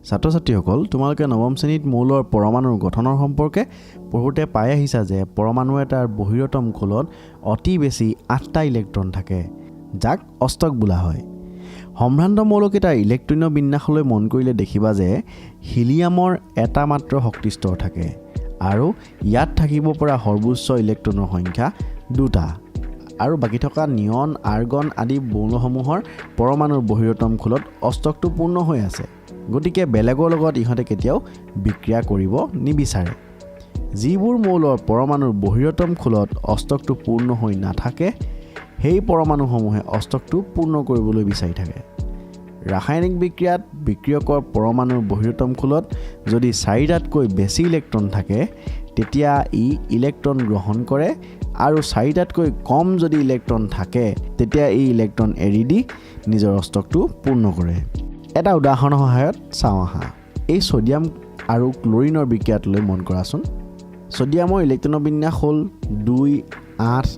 ছাত্ৰ-ছাত্ৰীসকল তোমালোকে নৱম শ্ৰেণীত মৌলৰ পৰমাণুৰ গঠনৰ সম্পৰ্কে পঢ়োতে পাই আহিছা যে পৰমাণু এটাৰ বহিৰতম খোলত অতি বেছি 8টা ইলেক্ট্ৰন থাকে যাক অষ্টক বোলা হয় সম্ভ্ৰান্ত মৌলকেইটাৰ ইলেক্ট্ৰনীয় বিন্যাসলৈ মন কৰিলে দেখিবা যে হিলিয়ামৰ এটা মাত্ৰ শক্তি স্তৰ থাকে আৰু ইয়াত থাকিব পৰা সৰ্বোচ্চ ইলেক্ট্ৰনৰ সংখ্যা 2টা আৰু বাকি থকা নিয়ন আৰ্গন আদি মৌলসমূহৰ পৰমাণুৰ বহিৰতম খোলত অষ্টকটো পূৰ্ণ হৈ আছে গতিকে বেলেগৰ লগত ইহঁতে কেতিয়াও বিক্ৰিয়া কৰিব নিবিচাৰে যিবোৰ মৌলৰ পৰমাণুৰ বহিৰতম খোলত অষ্টকটো পূৰ্ণ হৈ নাথাকে সেই পৰমাণুসমূহে অষ্টকটো পূৰ্ণ কৰিবলৈ বিচাৰি থাকে ৰাসায়নিক বিক্ৰিয়াত বিক্ৰিয়কৰ পৰমাণুৰ বহিৰতম খোলত যদি 4টাতকৈ বেছি ইলেক্ট্ৰন থাকে তেতিয়া ই ইলেক্ট্ৰন গ্ৰহণ কৰে আৰু 4টাতকৈ কম যদি ইলেক্ট্ৰন থাকে তেতিয়া এই ইলেক্ট্ৰন এৰি দি নিজৰ অষ্টকটো পূৰ্ণ কৰে এটা উদাহৰণৰ সহায়ত চাওঁ আহা এই সোডিয়াম আৰু ক্লোৰিনৰ বিক্ৰিয়াটোলৈ মন কৰাচোন সোডিয়ামৰ ইলেক্ট্ৰনৰ বিন্যাস হ'ল 2 8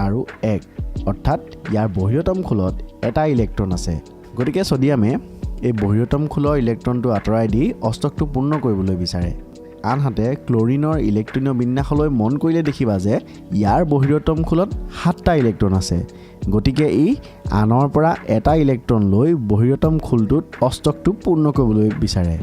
আৰু 1 অৰ্থাৎ ইয়াৰ বহিৰতম খোলত এটা ইলেক্ট্ৰন আছে গতিকে সোডিয়ামে এই বহিৰতম খোলৰ ইলেক্ট্ৰনটো আঁতৰাই দি অষ্টকটো পূৰ্ণ কৰিবলৈ বিচাৰে আনহাতে ক্লোৰিনৰ ইলেক্ট্ৰনীয় বিন্যাসলৈ মন কৰিলে দেখিবা যে ইয়াৰ বহিৰতম খোলত 7টা ইলেক্ট্ৰন আছে গতিকে ই আনৰ পৰা এটা ইলেক্ট্ৰন লৈ বহিৰতম খোলটোত অষ্টকটো পূৰ্ণ কৰিবলৈ বিচাৰে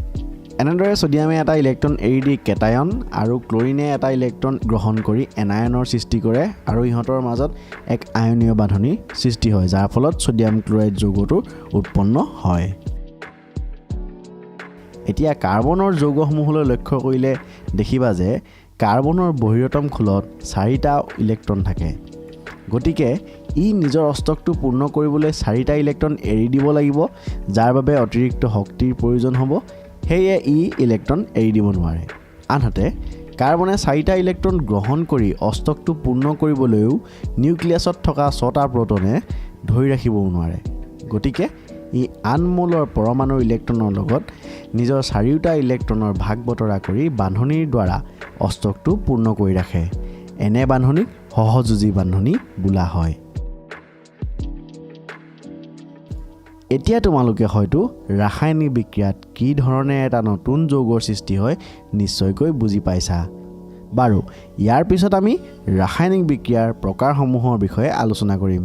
এনেদৰে সোডিয়ামে এটা ইলেক্ট্ৰন এৰি দি কেটায়ন আৰু ক্লোৰিনে এটা ইলেক্ট্ৰন গ্ৰহণ কৰি এনায়নৰ সৃষ্টি কৰে আৰু ইহঁতৰ মাজত এক আয়নীয় বান্ধনী সৃষ্টি হয় যাৰ ফলত সোডিয়াম ক্লোৰাইড যৌগটো উৎপন্ন হয় এতিয়া কাৰ্বনৰ যৌগসমূহলৈ লক্ষ্য কৰিলে দেখিবা যে কাৰ্বনৰ বহিৰতম খোলত 4টা ইলেক্ট্ৰন থাকে গতিকে ই নিজৰ অষ্টকটো পূৰ্ণ কৰিবলৈ 4টা ইলেক্ট্ৰন এৰি দিব লাগিব যাৰ বাবে অতিৰিক্ত শক্তিৰ প্ৰয়োজন হ'ব সেয়ে ই ইলেক্ট্ৰন এৰি দিব নোৱাৰে আনহাতে কাৰ্বনে 4টা ইলেক্ট্ৰন গ্ৰহণ কৰি অষ্টকটো পূৰ্ণ কৰিবলৈও নিউক্লিয়াছত থকা 6টা প্ৰটনে ধৰি ৰাখিব নোৱাৰে গতিকে ই আন মৌলৰ পৰমাণুৰ ইলেক্ট্ৰনৰ লগত নিজৰ 4টা ইলেক্ট্ৰনৰ ভাগ বতৰা কৰি বান্ধনীৰ দ্বাৰা অষ্টকটো পূৰ্ণ কৰি ৰাখে এনে বান্ধনীক সহযোজী বান্ধনী বোলা হয় এতিয়া তোমালোকে হয়তো ৰাসায়নিক বিক্ৰিয়াত কি ধৰণে এটা নতুন যৌগৰ সৃষ্টি হয় নিশ্চয়কৈ বুজি পাইছা বাৰু ইয়াৰ পিছত আমি ৰাসায়নিক বিক্ৰিয়াৰ প্ৰকাৰসমূহৰ বিষয়ে আলোচনা কৰিম